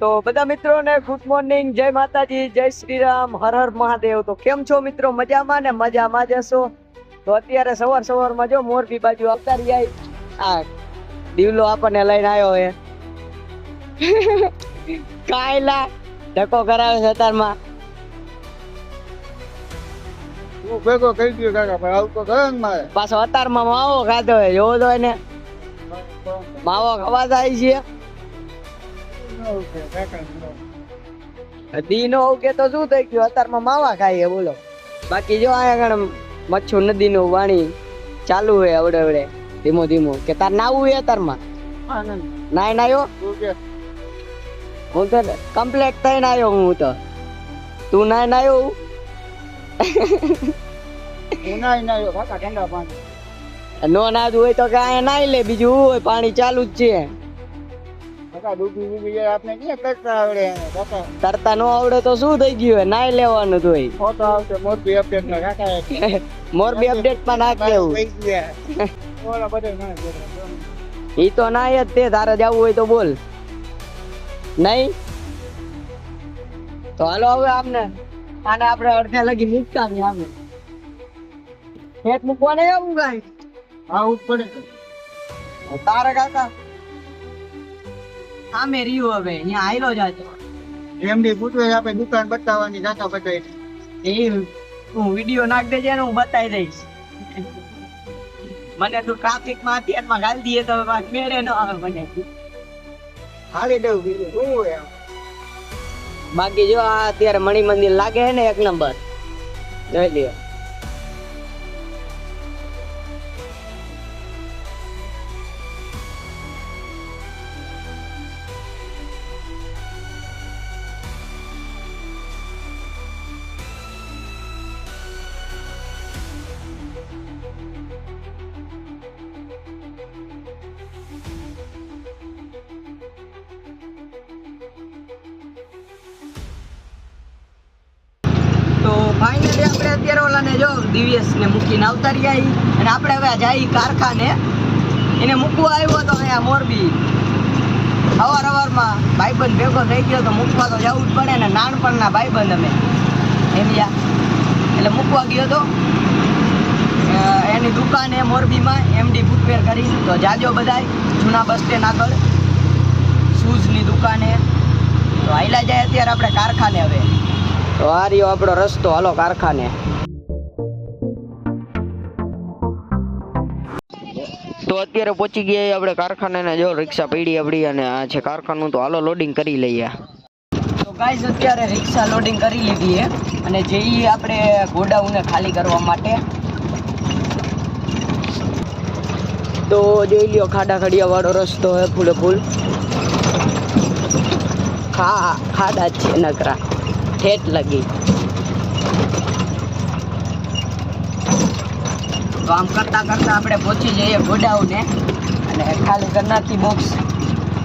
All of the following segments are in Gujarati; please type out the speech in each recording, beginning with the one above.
તો બધા મિત્રોને ગુડ મોર્નિંગ, જય માતાજી, જય શ્રી રામ, હર હર મહાદેવ। તો કેમ છો મિત્રો? મજામાં ને? મજામાં જ હશો। તો અત્યારે સવારમાં જો મોરબી બાજુ આવતા રહ્યા આ દીવલો આપણને લઈને આવ્યો હે કાયલા ધક્કો કરાવે છે અત્યારમાં। હું ભેગો કરી દઉં કાકા ભાઈ, આવતો કરે ને મારે પાછો અત્યારમાં માવો ખાધો હોય, જોવો તો એને માવો ખાવા જાય છે। દી નો કે તો શું થઈ ગયું, અત્યારમાં માવા ખાઈએ બોલો। બાકી જો અહીંયા આગળ મચ્છુ નદી નું વાણી ચાલુ હે અવડે અવડે ધીમો ધીમો। કે તાર નાવું હે અત્યારમાં? નાય નાયો હું તો કમ્પ્લેટ થઈને આવ્યો હું તો। તું નાય નાયો? કાકા ઠંડા પાણી નો નાદ હોય તો કાંઈ નાઈ લે, બીજું હોય પાણી ચાલુ જ છે। કાકા ડૂબી આપણે ક્યાં કરતા આવડે કાકા? તરતા નો આવડે તો શું થઈ ગયું હે, નાઈ લેવાનું તો ફોટો આવશે મોરબી અપડેટ ના કાકા મોરબી અપડેટ માં નાખ દેવું। ઓલા બધે ના ઈ તો નાય જ તે, તારે જવું હોય તો બોલ। નહીં તો હાલો હવે આમને આને આપણે અડધે લગી મૂકતા નહીં, આમે ખેત મૂકવા નહીં આવું કાંઈ આવું જ પડે। તારે કાકા આમે રહ્યું હવે અહીંયા આયલો જાજો એમડી પૂછવે આપણે દુકાન બતાવવાની જાતા બતાવી એ હું વિડિયો નાખ દેજે ને હું બતાવી દઈશ। મને તું ટ્રાફિક માં અત્યારમાં ગાલી દઈએ તો મેળે ન આવે મને। હાલી દઉં બીજું શું હોય આમ? બાકી જો આ અત્યારે મણિ મંદિર લાગે છે ને એક નંબર, જોઈ લ્યો। તો ફાઇનલી આપણે અત્યારે ઓલાને જો દિવ્યેશ ને મૂકીને આવતા રહ્યા ઈ, અને આપણે હવે જાય કારખાને એને મૂકવા આવ્યો તો અહીંયા મોરબી। અવારમાં ભાઈબંધ ભેગો થઈ ગયો તો મૂકવા તો જવું જ પડે ને, નાનપણના ભાઈબંધ અમે એમિયા, એટલે મૂકવા ગયો તો એની દુકાન એ મોરબીમાં એમડી ફૂટવેર કરી। તો જાજો બધાય જૂના બસ સ્ટેન્ડ આગળ શૂઝની દુકાને। તો હાઈલા જાય અત્યારે આપણે કારખાને હવે। તો આ રહ્યો આપણો રસ્તો, હાલો કારખાને। તો અત્યારે પહોંચી ગયા આપણે કારખાને ને જો રિક્ષા પડી આપડી, અને આ છે કારખાનું। તો હાલો લોડિંગ કરી લઈએ। તો ગાઈઝ અત્યારે રિક્ષા લોડિંગ કરી લીધી છે અને જઈએ આપણે ગોડાઉનને ખાલી કરવા માટે। તો જોઈ લ્યો ખાડા ખડિયા વાળો રસ્તો હે, ફૂલે ફૂલ ખાડા જ છે નકરા ઠેઠ લગી। તો આમ કરતા કરતા આપણે પહોંચી જઈએ ગોડાઉને, અને ખાલી કરનારથી બોક્સ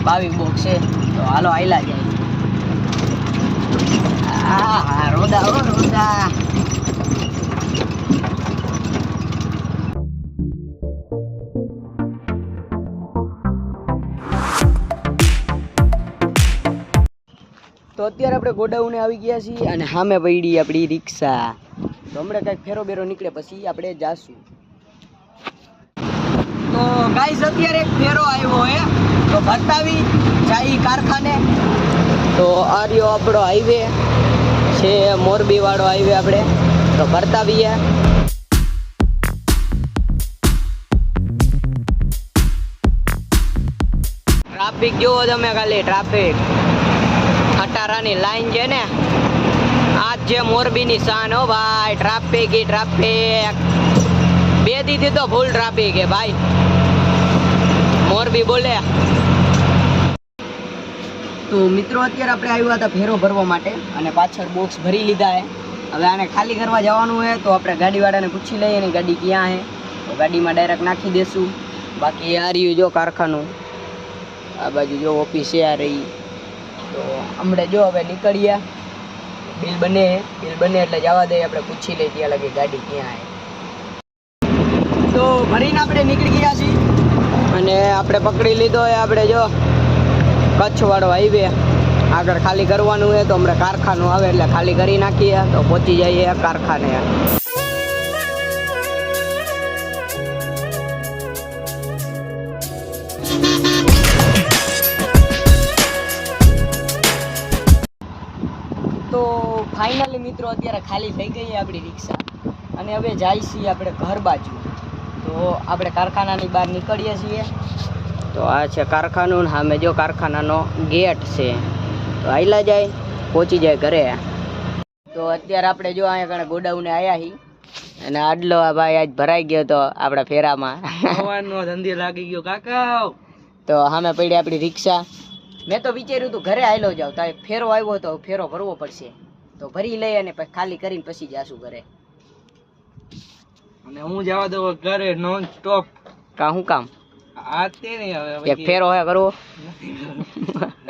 22 બોક્સ છે। તો હાલો આયલા જાય। હા રોદા હો રોદા। તો અત્યારે આપણે ગોડાઉને આવી ગયા છીએ અને સામે પડી આપણી રિક્ષા। તો હમણાં કંઈક ફેરો બેરો નીકળે પછી આપણે જાશું। તો ગાઈસ અત્યારે એક ફેરો આવ્યો હે, તો બતાવી જાય કારખાને। તો આ રહ્યો આપણો હાઈવે છે, મોરબી વાળો હાઈવે આપણે તો બતાવીએ। ટ્રાફિક જોવો તમે ખાલી, ટ્રાફિક ખટારાની લાઈન છે ને, આજ છે મોરબીની શાન હો ભાઈ। ટ્રાફિક ઈ ટ્રાફિક, બે દીધી તો ફૂલ ટ્રાફિક હે ભાઈ, મોરબી બોલે। તો મિત્રો અત્યારે આપણે આવ્યા હતા ફેરો ભરવા માટે, અને પાછળ બોક્સ ભરી લીધા હે। હવે આને ખાલી કરવા જવાનું હે, તો આપણે ગાડીવાળાને પૂછી લઈએ ને ગાડી ક્યાં હે, તો ગાડીમાં ડાયરેક્ટ નાખી દેશું। બાકી આ રહ્યું જો કારખાનું, આ બાજુ જો ઓફિસ છે આ રહી। તો હમણાં જો હવે નીકળ્યા, બિલ બને એટલે જવા દઈએ, આપણે પૂછી લઈએ ત્યાં લગી ગાડી ક્યાં આવે। તો ભરીને આપણે નીકળી ગયા છીએ અને આપણે પકડી લીધો હોય આપણે જો કચ્છ વાળો હાઈવે। આગળ ખાલી કરવાનું હોય તો હમણાં કારખાનું આવે એટલે ખાલી કરી નાખીએ તો પહોંચી જઈએ કારખાને. તો ફાઇનલી મિત્રો અત્યારે ખાલી થઈ ગઈ છે આપણી રિક્ષા અને હવે જાય છીએ આપણે ઘર બાજુ. તો આપણે કારખાનાની બહાર નીકળીએ છીએ. તો આ છે કારખાનું ને સામે જો કારખાનાનો ગેટ છે. તો આયલા જાય પહોંચી જાય ઘરે. તો અત્યારે આપણે જો અહીંયા કણે ગોડાઉને આવ્યા છીએ અને આડલો આ ભાઈ આજ ભરાઈ ગયો તો આપણા ફેરામાં. સવારનો ધંધે લાગી ગયો કાકા. તો સામે પડી આપણી રિક્ષા. મેં તો વિચાર્યું હતું ઘરે આયલો જાવ તો ફેરો આવ્યો તો ફેરો ભરવો પડશે તો ભરી લઈ અને પછી ખાલી કરીને પછી જાશું ઘરે. અને હું જવા દઉં ઘરે નોન સ્ટોપ. કા શું કામ આ તે નહીં હવે એક ફેરો હે કરવો.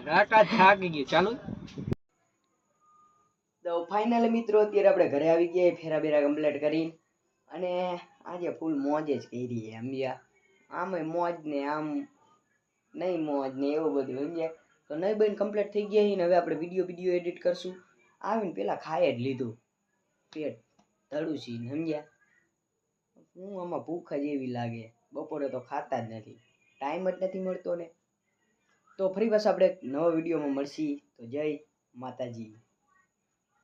કાકા થાકી ગયો ચાલુ. તો ફાઇનલી મિત્રો અત્યારે આપણે ઘરે આવી ગયા ફેરા બેરા કમ્પ્લીટ કરીને અને આજે ફૂલ મોજ જ કરી છે સમજ્યા. આમ મોજ ને આમ નહીં મોજ ને એવું બધું સમજ્યા. તો નહીં બન કમ્પ્લીટ થઈ ગયા ને હવે આપણે વિડીયો એડિટ કરશું. આવીને પેલા ખાઈ જ લીધું પેટ ધડું છે સમજ્યા. હું આમાં ભૂખ જ એવી લાગે બપોરે તો ખાતા જ નથી ટાઈમ જ નથી મળતો ને. તો ફરી બસ આપણે નવા વિડીયોમાં મળશી. તો જય માતાજી.